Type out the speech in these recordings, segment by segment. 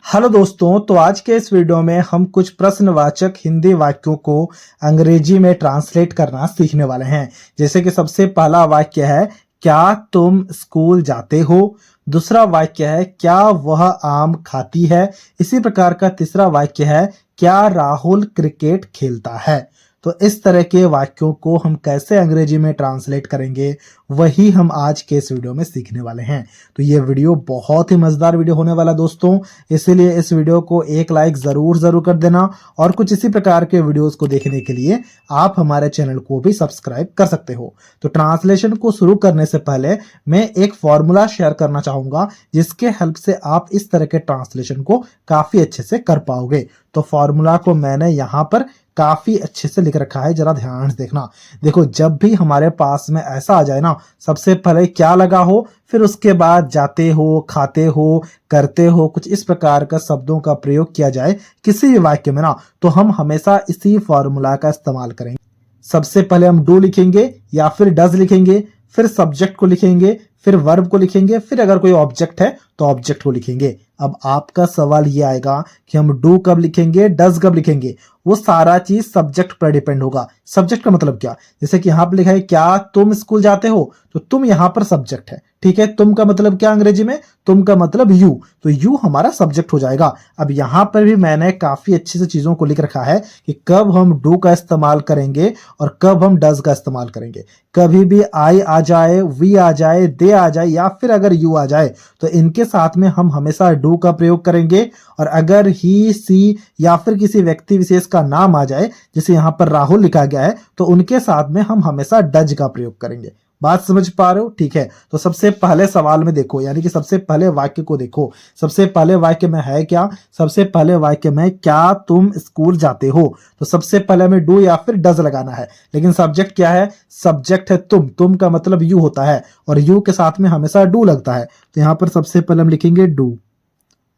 Hello दोस्तों, तो आज के इस वीडियो में हम कुछ प्रश्नवाचक हिंदी वाक्यों को अंग्रेजी में ट्रांसलेट करना सीखने वाले हैं। जैसे कि सबसे पहला वाक्य है, क्या तुम स्कूल जाते हो। दूसरा वाक्य है, क्या वह आम खाती है। इसी प्रकार का तीसरा वाक्य है, क्या राहुल क्रिकेट खेलता है। तो इस तरह के वाक्यों को हम कैसे अंग्रेजी में ट्रांसलेट करेंगे, वही हम आज के इस वीडियो में सीखने वाले हैं। तो ये वीडियो बहुत ही मजेदार वीडियो होने वाला दोस्तों, इसीलिए इस वीडियो को एक लाइक जरूर कर देना। और कुछ इसी प्रकार के वीडियोस को देखने के लिए आप हमारे चैनल को भी सब्सक्राइब कर सकते हो। तो ट्रांसलेशन को शुरू करने से पहले मैं एक फॉर्मूला शेयर करना चाहूंगा, जिसके हेल्प से आप इस तरह के ट्रांसलेशन को काफी अच्छे से कर पाओगे। तो फॉर्मूला को मैंने यहाँ पर काफी अच्छे से लिख रखा है, जरा ध्यान से देखना। देखो, जब भी हमारे पास में ऐसा आ जाए ना, सबसे पहले क्या लगा हो, फिर उसके बाद जाते हो, खाते हो, करते हो, कुछ इस प्रकार का शब्दों का प्रयोग किया जाए किसी भी वाक्य में ना, तो हम हमेशा इसी फॉर्मूला का इस्तेमाल करेंगे। सबसे पहले हम डू लिखेंगे या फिर डज लिखेंगे, फिर सब्जेक्ट को लिखेंगे, फिर वर्ब को लिखेंगे, फिर अगर कोई ऑब्जेक्ट है तो ऑब्जेक्ट को लिखेंगे। अब आपका सवाल ये आएगा कि हम डू कब लिखेंगे, डज कब लिखेंगे। वो सारा चीज सब्जेक्ट पर डिपेंड होगा। सब्जेक्ट का मतलब क्या, जैसे कि यहां पर लिखा है, क्या तुम स्कूल जाते हो, तो तुम यहां पर सब्जेक्ट है। ठीक है, तुम का मतलब क्या अंग्रेजी में, तुम का मतलब यू, तो यू हमारा सब्जेक्ट हो जाएगा। अब यहां पर भी मैंने काफी अच्छी से चीजों को लिख रखा है कि कब हम डू का इस्तेमाल करेंगे और कब हम डज का इस्तेमाल करेंगे। कभी भी आई आ जाए, वी आ जाए, दे आ जाए, या फिर अगर यू आ जाए, तो इनके साथ में हम हमेशा डू का प्रयोग करेंगे। और अगर ही, सी या फिर किसी व्यक्ति विशेष का नाम आ जाए, जैसे यहां पर राहुल लिखा गया है, तो उनके साथ में हम हमेशा डज का प्रयोग करेंगे। बात समझ पा रहे हो? ठीक है, तो सबसे पहले सवाल में देखो, यानी कि सबसे पहले वाक्य को देखो। सबसे पहले वाक्य में है क्या, सबसे पहले वाक्य में क्या तुम स्कूल जाते हो, तो सबसे पहले हमें डू या फिर डज लगाना है। लेकिन सब्जेक्ट क्या है, सब्जेक्ट है तुम, तुम का मतलब यू होता है, और यू के साथ में हमेशा डू लगता है। तो यहां पर सबसे पहले हम लिखेंगे डू।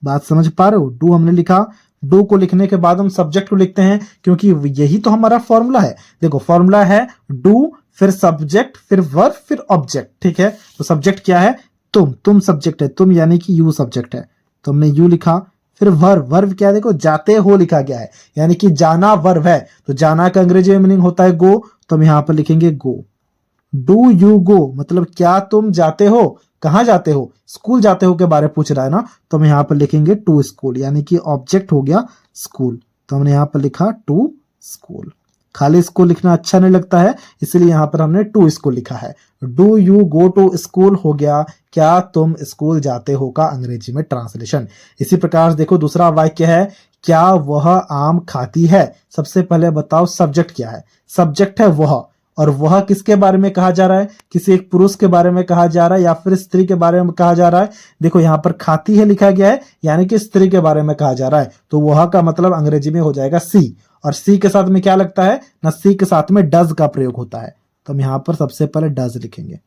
बात समझ पा रहे हो? डू हमने लिखा। डू को लिखने के बाद हम सब्जेक्ट को लिखते हैं, क्योंकि यही तो हमारा फॉर्मूला है। देखो, फॉर्मूला है डू, फिर सब्जेक्ट, फिर वर्ब, फिर ऑब्जेक्ट। ठीक है, तो सब्जेक्ट क्या है, तुम सब्जेक्ट है, तुम यानी कि यू सब्जेक्ट है, तो हमने यू लिखा। फिर वर्ब, वर्ब क्या है, देखो जाते हो लिखा गया है, यानी कि जाना वर्ब है, तो जाना का अंग्रेजी में मीनिंग होता है गो, तो हम यहां पर लिखेंगे गो। डू यू गो मतलब क्या तुम जाते हो, कहां जाते हो, स्कूल जाते हो के बारे में पूछ रहा है ना, तो हम यहां पर लिखेंगे टू स्कूल, यानी कि ऑब्जेक्ट हो गया स्कूल, तो हमने यहां पर लिखा टू स्कूल। खाली स्कूल लिखना अच्छा नहीं लगता है, इसलिए यहां पर हमने टू स्कूल लिखा है। Do you go to school हो गया क्या तुम स्कूल जाते हो का अंग्रेजी में ट्रांसलेशन। इसी प्रकार से देखो, दूसरा वाक्य है, क्या वह आम खाती है। सबसे पहले बताओ सब्जेक्ट क्या है, सब्जेक्ट है वह, और वह किसके बारे में कहा जा रहा है, किसी एक पुरुष के बारे में कहा जा रहा है या फिर स्त्री के बारे में कहा जा रहा है। देखो, यहां पर खाती है लिखा गया है, यानी कि स्त्री के बारे में कहा जा रहा है, तो वह का मतलब अंग्रेजी में हो जाएगा सी, और सी के साथ में क्या लगता है ना, सी के साथ में डज का प्रयोग होता है, तो हम यहां पर सबसे पहले डज लिखेंगे।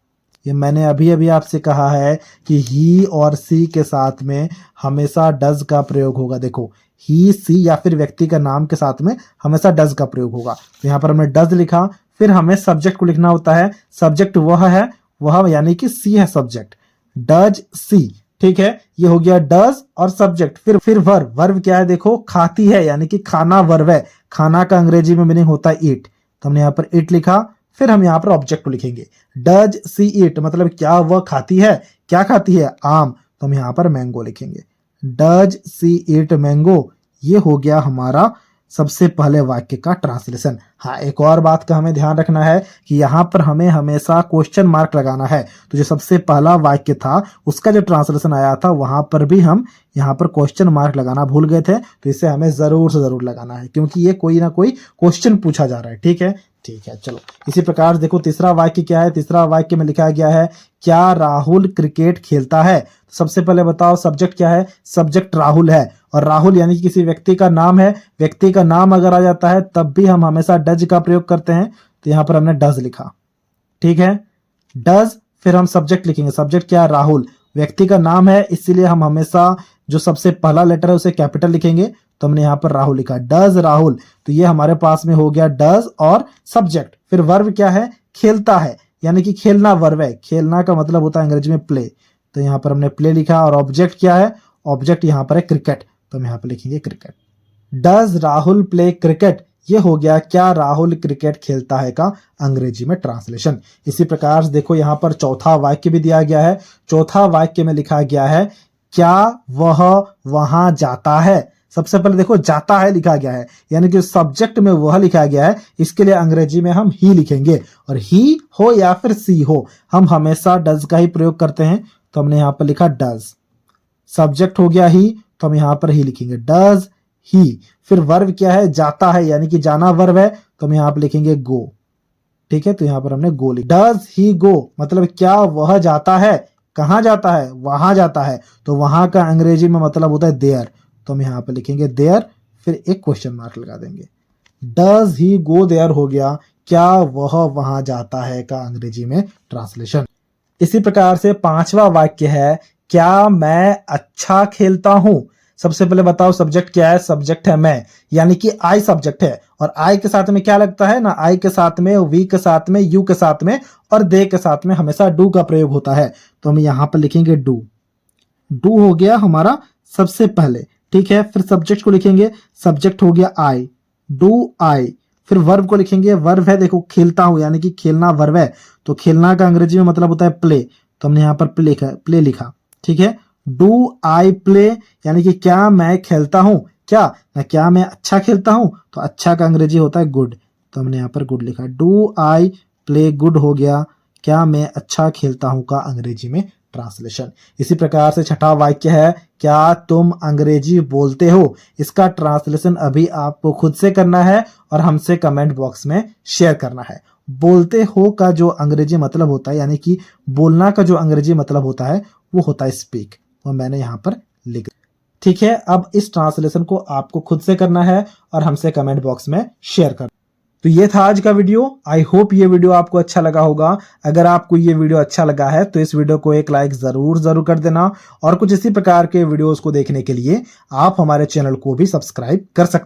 ये मैंने अभी अभी आपसे कहा है कि ही और सी के साथ में हमेशा डज का प्रयोग होगा। देखो, ही, सी या फिर व्यक्ति का नाम के साथ में हमेशा डज का प्रयोग होगा, तो यहां पर हमने डज लिखा। फिर हमें सब्जेक्ट को लिखना होता है, सब्जेक्ट वह है, वह यानी कि सी है सब्जेक्ट, डज सी। ठीक है, ये हो गया डज और सब्जेक्ट। फिर वर्ब, वर्ब क्या है, देखो खाती है, यानी कि खाना वर्ब है, खाना का अंग्रेजी में मीनिंग होता है ईट, तो हमने यहाँ पर ईट लिखा। फिर हम यहाँ पर ऑब्जेक्ट को लिखेंगे, डज सी ईट मतलब क्या वह खाती है, क्या खाती है, आम, तो हम यहाँ पर मैंगो लिखेंगे, डज सी ईट मैंगो। ये हो गया हमारा सबसे पहले वाक्य का ट्रांसलेशन। हाँ, एक और बात का हमें ध्यान रखना है कि यहाँ पर हमें हमेशा क्वेश्चन मार्क लगाना है। तो जो सबसे पहला वाक्य था उसका जो ट्रांसलेशन आया था, वहां पर भी हम यहाँ पर क्वेश्चन मार्क लगाना भूल गए थे, तो इसे हमें जरूर से जरूर लगाना है, क्योंकि ये कोई ना कोई क्वेश्चन पूछा जा रहा है। ठीक है, ठीक है, चलो इसी प्रकार से देखो, तीसरा वाक्य क्या है, तीसरा वाक्य में लिखा गया है, क्या राहुल क्रिकेट खेलता है। सबसे पहले बताओ सब्जेक्ट क्या है, सब्जेक्ट राहुल है, और राहुल यानी कि किसी व्यक्ति का नाम है, व्यक्ति का नाम अगर आ जाता है तब भी हम हमेशा डज का प्रयोग करते हैं, तो यहां पर हमने डज लिखा। ठीक है, डज, फिर हम सब्जेक्ट लिखेंगे, सब्जेक्ट क्या है, राहुल, व्यक्ति का नाम है, इसीलिए हम हमेशा जो सबसे पहला लेटर है उसे कैपिटल लिखेंगे, तो हमने यहाँ पर राहुल लिखा, डज राहुल। तो ये हमारे पास में हो गया डज और सब्जेक्ट। फिर वर्ब क्या है, खेलता है, यानी कि खेलना वर्ब है, खेलना का मतलब होता है अंग्रेजी में प्ले, तो यहाँ पर हमने प्ले लिखा। और ऑब्जेक्ट क्या है, ऑब्जेक्ट यहाँ पर है क्रिकेट, तो हम यहाँ पे लिखेंगे cricket. Does Rahul play cricket, ये हो गया क्या राहुल क्रिकेट खेलता है का अंग्रेजी में ट्रांसलेशन। इसी प्रकार से देखो यहाँ पर चौथा वाक्य भी दिया गया है। चौथा वाक्य में लिखा गया है क्या वह वहां जाता है। सबसे पहले देखो जाता है लिखा गया है, यानी कि सब्जेक्ट में वह लिखा गया है, इसके लिए अंग्रेजी में हम ही लिखेंगे। और ही हो या फिर सी हो, हम हमेशा डज का ही प्रयोग करते हैं, तो हमने यहाँ पर लिखा डज। सब्जेक्ट हो गया ही, तो हम यहाँ पर ही लिखेंगे डज ही। फिर वर्ब क्या है, जाता है, यानी कि जाना वर्ब है, तो हम यहाँ पर लिखेंगे गो। ठीक है, तो यहाँ पर हमने गो लिखा। डज ही गो मतलब क्या वह जाता है, कहाँ जाता है, वहां जाता है, तो वहां का अंग्रेजी में मतलब होता है देयर, तो हम यहाँ पर लिखेंगे देयर, फिर एक क्वेश्चन मार्क लगा देंगे। डज ही गो देयर हो गया क्या वह वहां जाता है का अंग्रेजी में ट्रांसलेशन। इसी प्रकार से पांचवा वाक्य है क्या मैं अच्छा खेलता हूं। सबसे पहले बताओ सब्जेक्ट क्या है, सब्जेक्ट है मैं, यानी कि आई सब्जेक्ट है, और आई के साथ में क्या लगता है ना, आई के साथ में, वी के साथ में, यू के साथ में और दे के साथ में हमेशा डू का प्रयोग होता है, तो हम यहां पर लिखेंगे डू। डू हो गया हमारा सबसे पहले। ठीक है, फिर सब्जेक्ट को लिखेंगे, सब्जेक्ट हो गया आई, डू आई। फिर वर्ब को लिखेंगे, वर्ब है देखो खेलता हूं, यानी कि खेलना वर्ब है, तो खेलना का अंग्रेजी में मतलब होता है प्ले, तो हमने यहाँ पर प्ले लिखा। ठीक है, डू आई प्ले यानी कि क्या मैं खेलता हूं, क्या मैं अच्छा खेलता हूं, तो अच्छा का अंग्रेजी होता है गुड, तो हमने यहाँ पर गुड लिखा। डू आई प्ले गुड हो गया क्या मैं अच्छा खेलता हूं का अंग्रेजी में ट्रांसलेशन। इसी प्रकार से छठा वाक्य है क्या तुम अंग्रेजी बोलते हो। इसका ट्रांसलेशन अभी आपको खुद से करना है और हमसे कमेंट बॉक्स में शेयर करना है। बोलते हो का जो अंग्रेजी मतलब होता है, यानी कि बोलना का जो अंग्रेजी मतलब होता है, वो होता है स्पीक, वो मैंने यहाँ पर लिख। ठीक है, अब इस ट्रांसलेशन को आपको खुद से करना है और हमसे कमेंट बॉक्स में शेयर करना। तो ये था आज का वीडियो। आई होप ये वीडियो आपको अच्छा लगा होगा। अगर आपको ये वीडियो अच्छा लगा है तो इस वीडियो को एक लाइक जरूर कर देना, और कुछ इसी प्रकार के वीडियोस को देखने के लिए आप हमारे चैनल को भी सब्सक्राइब कर सकते हैं।